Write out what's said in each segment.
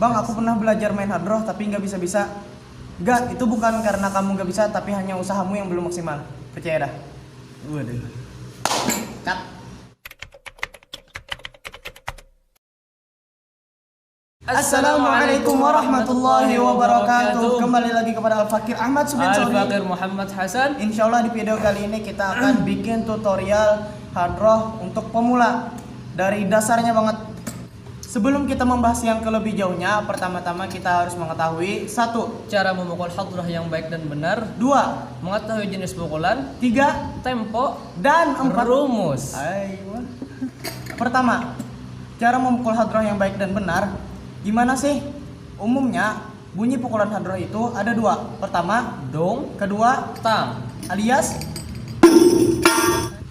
Bang, aku pernah belajar main hadroh tapi nggak bisa-bisa. Nggak, itu bukan karena kamu nggak bisa, tapi hanya usahamu yang belum maksimal. Percaya dah. Waduh. Cut. Assalamualaikum warahmatullahi wabarakatuh. Kembali lagi kepada Al-Fakir Ahmad Suben Saudi. Al-Fakir Muhammad Hasan. Insya Allah di video kali ini kita akan bikin tutorial hadroh untuk pemula dari dasarnya banget. Sebelum kita membahas yang lebih jauhnya, pertama-tama kita harus mengetahui 1. Cara memukul hadroh yang baik dan benar. 2. Mengetahui jenis pukulan. 3. Tempo. Dan 4. Rumus. Ayo. Pertama, cara memukul hadroh yang baik dan benar. Gimana sih? Umumnya bunyi pukulan hadroh itu ada 2. Pertama, Dong. kedua, Tang. alias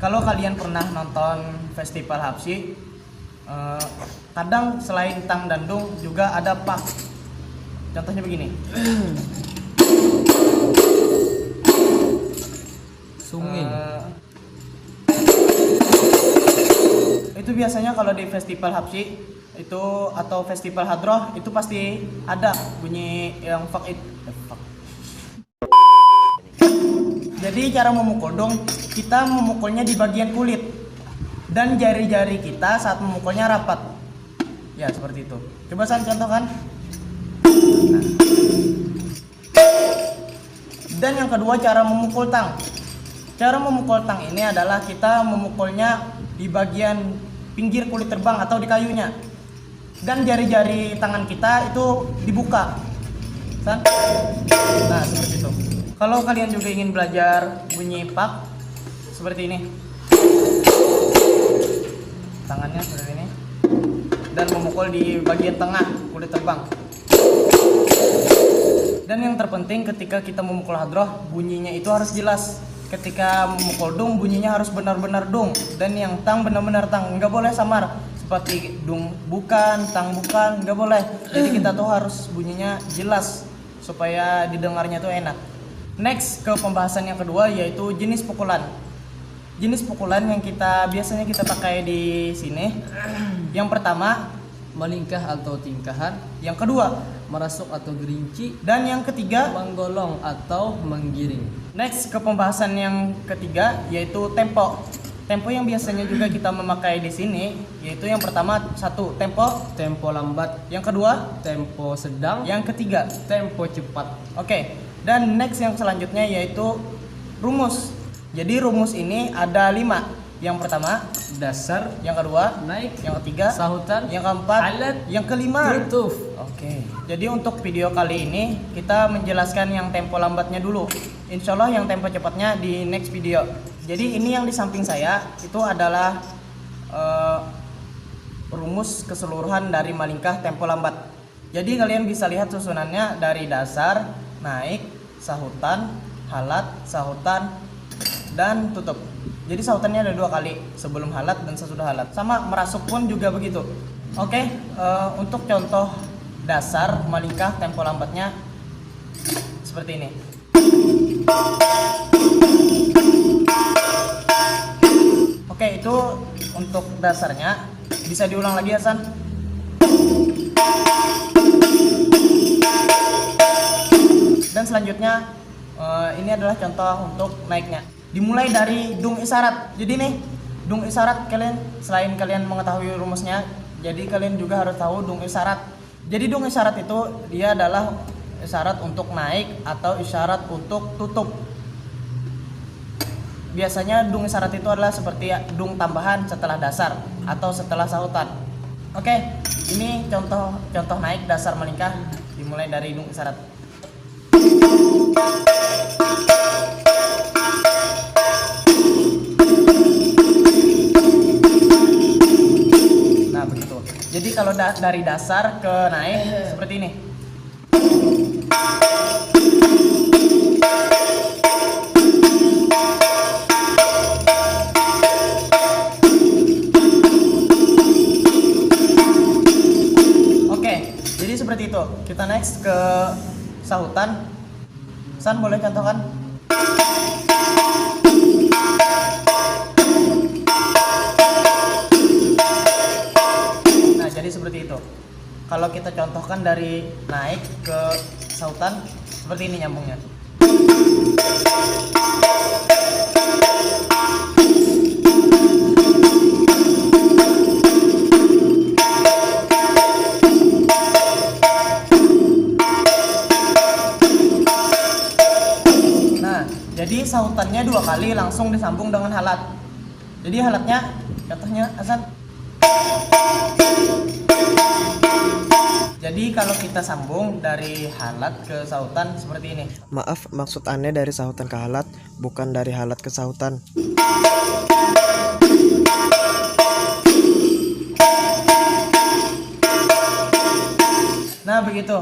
kalau kalian pernah nonton festival Hapsi, kadang selain tang dan dung juga ada pak. Contohnya begini. Sunging. Itu biasanya kalau di festival Hapsi itu atau festival hadroh itu pasti ada bunyi yang fak itu. Jadi cara memukul dong, kita memukulnya di bagian kulit dan jari-jari kita saat memukulnya rapat. Ya seperti itu. Coba saya contohkan. Nah. Dan yang kedua cara memukul tang. Cara memukul tang ini adalah kita memukulnya di bagian pinggir kulit terbang atau di kayunya. Dan jari-jari tangan kita itu dibuka. Nah seperti itu. Kalau kalian juga ingin belajar bunyi pak seperti ini, tangannya seperti ini, dan memukul di bagian tengah kulit terbang. Dan yang terpenting ketika kita memukul hadroh, bunyinya itu harus jelas. Ketika memukul dung, bunyinya harus benar-benar dung, dan yang tang benar-benar tang, nggak boleh samar seperti dung bukan, tang bukan, nggak boleh. Jadi kita tuh harus bunyinya jelas supaya didengarnya tuh enak. Next ke pembahasan yang kedua, yaitu jenis pukulan. Jenis pukulan yang biasanya kita pakai di sini. Yang pertama, Melingkah atau tingkahan. yang kedua, Merasuk atau gerinci. dan yang ketiga. Menggolong atau menggiring. Next ke pembahasan yang ketiga, yaitu tempo. Tempo yang biasanya juga kita memakai di sini, yaitu yang pertama 1 tempo, Tempo lambat. yang kedua, Tempo sedang. yang ketiga. Tempo cepat. Oke. Dan next yang selanjutnya yaitu rumus. Jadi rumus ini ada 5. Yang pertama, Dasar. yang kedua, Naik. yang ketiga, Sahutan. yang keempat, Alat. yang kelima. Tutup. Oke. Jadi untuk video kali ini kita menjelaskan yang tempo lambatnya dulu. Insya Allah yang tempo cepatnya di next video. Jadi ini yang di samping saya itu adalah rumus keseluruhan dari malingkah tempo lambat. Jadi kalian bisa lihat susunannya dari dasar, naik, sahutan, halat, sahutan, dan tutup. Jadi sahutannya ada 2 kali, sebelum halat dan sesudah halat. Sama merasuk pun juga begitu. Oke, untuk contoh dasar malingkah tempo lambatnya seperti ini. Oke, itu untuk dasarnya. Bisa diulang lagi, Hasan? Dan selanjutnya ini adalah contoh untuk naiknya. Dimulai dari dung isyarat. Jadi nih, dung isyarat selain kalian mengetahui rumusnya, jadi kalian juga harus tahu dung isyarat. Jadi dung isyarat itu dia adalah isyarat untuk naik atau isyarat untuk tutup. Biasanya dung isyarat itu adalah seperti dung tambahan setelah dasar atau setelah sahutan. Oke, ini contoh naik dasar melingkah dimulai dari dung isyarat. Nah begitu. Jadi kalau dari dasar ke naik seperti ini. Oke, jadi seperti itu. Kita next ke sahutan. San boleh contohkan? Nah jadi seperti itu. kalau kita contohkan dari naik ke sautan seperti ini nyambungnya. Nah, jadi sautannya 2 kali langsung disambung dengan halat. Jadi halatnya contohnya Hasan. Jadi kalau kita sambung dari halat ke sautan seperti ini. Maaf, maksud aneh dari sautan ke halat, bukan dari halat ke sautan. Nah begitu.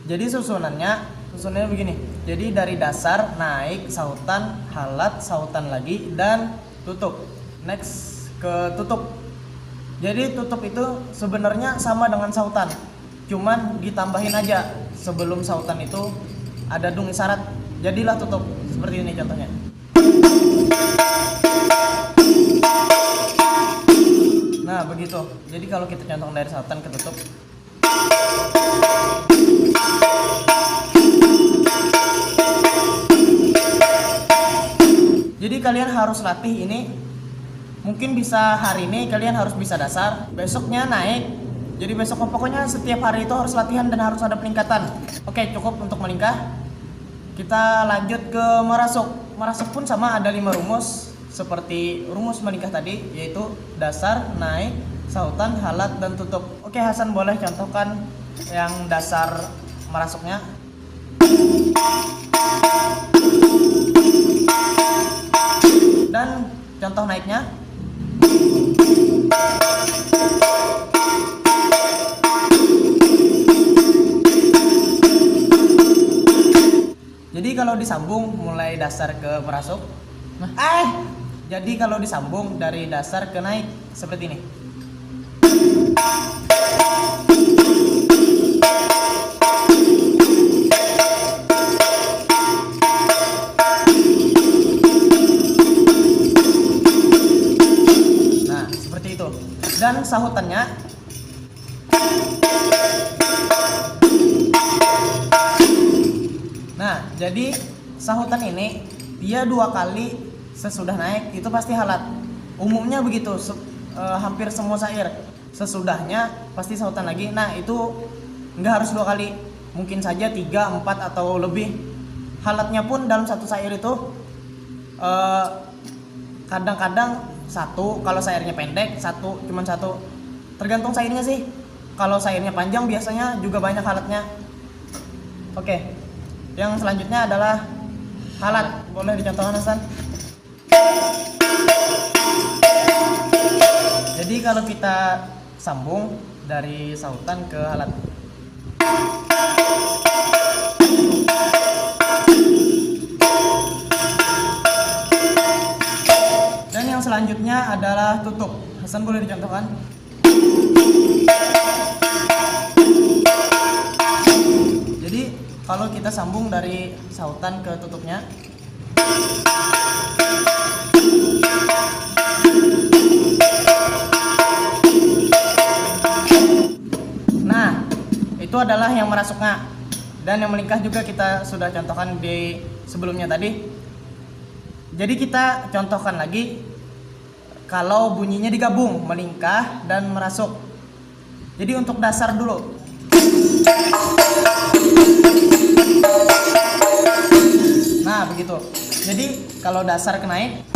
Jadi susunannya begini. Jadi dari dasar naik sautan, halat, sautan lagi, dan tutup. Next ke tutup. Jadi tutup itu sebenarnya sama dengan sautan, cuman ditambahin aja sebelum sautan itu ada dung isyarat, jadilah tutup seperti ini contohnya. Nah begitu. Jadi kalau kita contoh dari sautan ke tutup. Jadi kalian harus latih ini. Mungkin bisa hari ini kalian harus bisa dasar, besoknya naik. Jadi besok pokoknya setiap hari itu harus latihan dan harus ada peningkatan. Oke, cukup untuk melingkah. Kita lanjut ke merasuk. Merasuk pun sama, ada 5 rumus seperti rumus melingkah tadi, yaitu dasar, naik, sautan, halat, dan tutup. Oke, Hasan boleh contohkan yang dasar merasuknya. Dan contoh naiknya. Jadi kalau disambung mulai dasar ke merasuk. Jadi kalau disambung dari dasar ke naik seperti ini. Nah, seperti itu. Dan sahutannya nah, jadi sahutan ini dia 2 kali sesudah naik itu pasti halat. Umumnya begitu, hampir semua syair. Sesudahnya pasti sahutan lagi. Nah, itu nggak harus 2 kali. Mungkin saja 3, 4 atau lebih. Halatnya pun dalam satu syair itu kadang-kadang 1, kalau syairnya pendek 1, cuman 1. Tergantung syairnya sih. Kalau syairnya panjang biasanya juga banyak halatnya. Oke. Yang selanjutnya adalah halat. Boleh dicontohkan Hasan? Jadi kalau kita sambung dari sautan ke halat. Dan yang selanjutnya adalah tutup. Hasan boleh dicontohkan? Jadi kalau kita sambung dari sautan ke tutupnya. Nah, itu adalah yang merasuknya. Dan yang melingkah juga kita sudah contohkan di sebelumnya tadi. Jadi kita contohkan lagi kalau bunyinya digabung, melingkah dan merasuk. Jadi untuk dasar dulu. Nah begitu. Jadi kalau dasar ke naik.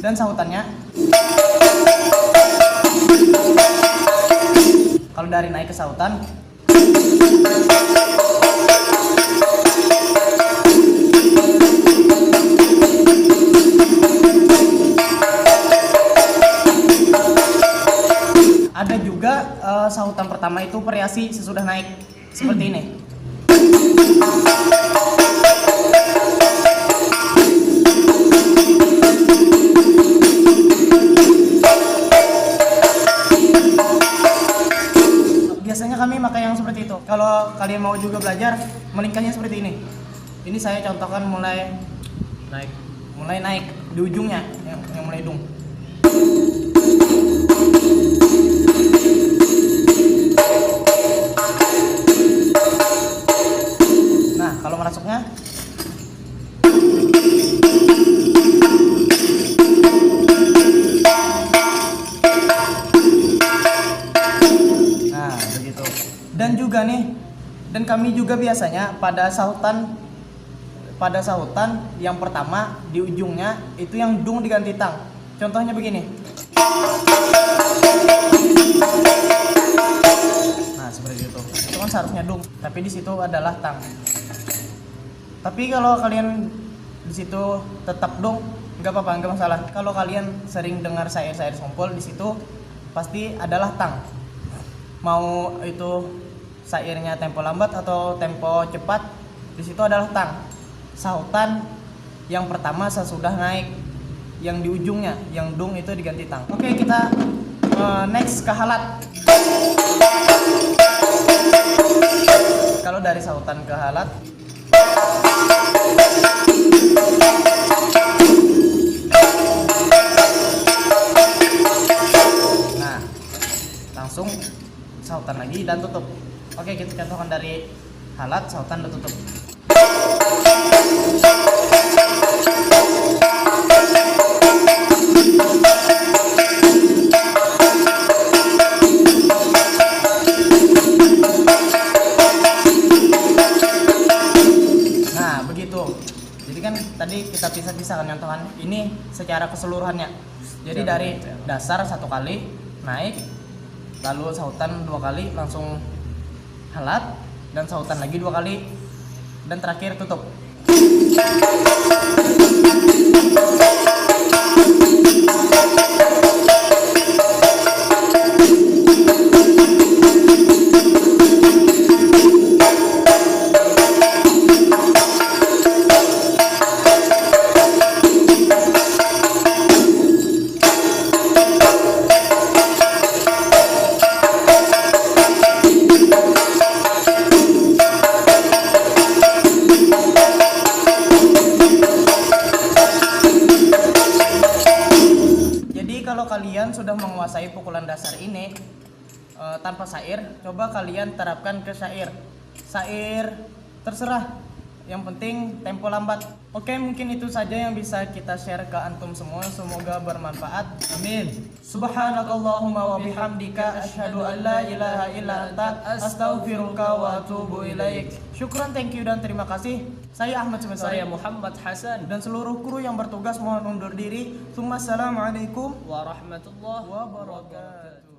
Dan sahutannya. Kalau dari naik ke sahutan. Ada juga sahutan pertama itu variasi sesudah naik seperti ini. Biasanya kami pakai yang seperti itu. Kalau kalian kalian mau juga belajar melingkarnya seperti ini. Ini saya contohkan mulai naik di ujungnya yang mulai dung. Nah, kalau merasuknya nah, begitu. Dan juga nih, dan kami juga biasanya pada sautan yang pertama di ujungnya itu yang dung diganti tang. Contohnya begini. Nah, seperti itu. Itu kan seharusnya dung, tapi di situ adalah tang. Tapi kalau kalian di situ tetap dung, nggak apa-apa, nggak masalah. Kalau kalian sering dengar syair-syair Sompol, di situ pasti adalah tang. Mau itu syairnya tempo lambat atau tempo cepat, di situ adalah tang. Sautan yang pertama sesudah naik, yang di ujungnya, yang dung itu diganti tang. Oke, kita next ke halat. Kalau dari sautan ke halat, nah, langsung sautan lagi dan tutup. Oke, kita contohkan dari halat, sautan dan tutup. Nah, begitu. Jadi kan tadi kita pisah-pisahkan contohan ini secara keseluruhannya. Jadi dari dasar 1 kali naik, lalu sautan 2 kali langsung halat, dan sautan lagi 2 kali, dan terakhir tutup. Kalau kalian sudah menguasai pukulan dasar ini tanpa syair, coba kalian terapkan ke syair. Syair terserah, yang penting tempo lambat. Oke, mungkin itu saja yang bisa kita share ke antum semua. Semoga bermanfaat. Amin. Subhanakallahumma wa bihamdika asyhadu an la ilaha illa anta astaghfiruka wa atubu ilaik. Syukran, thank you, dan terima kasih. Saya Ahmad Semesari. Saya Muhammad Hasan. Dan seluruh kru yang bertugas mohon undur diri. Assalamualaikum Warahmatullahi wabarakatuh.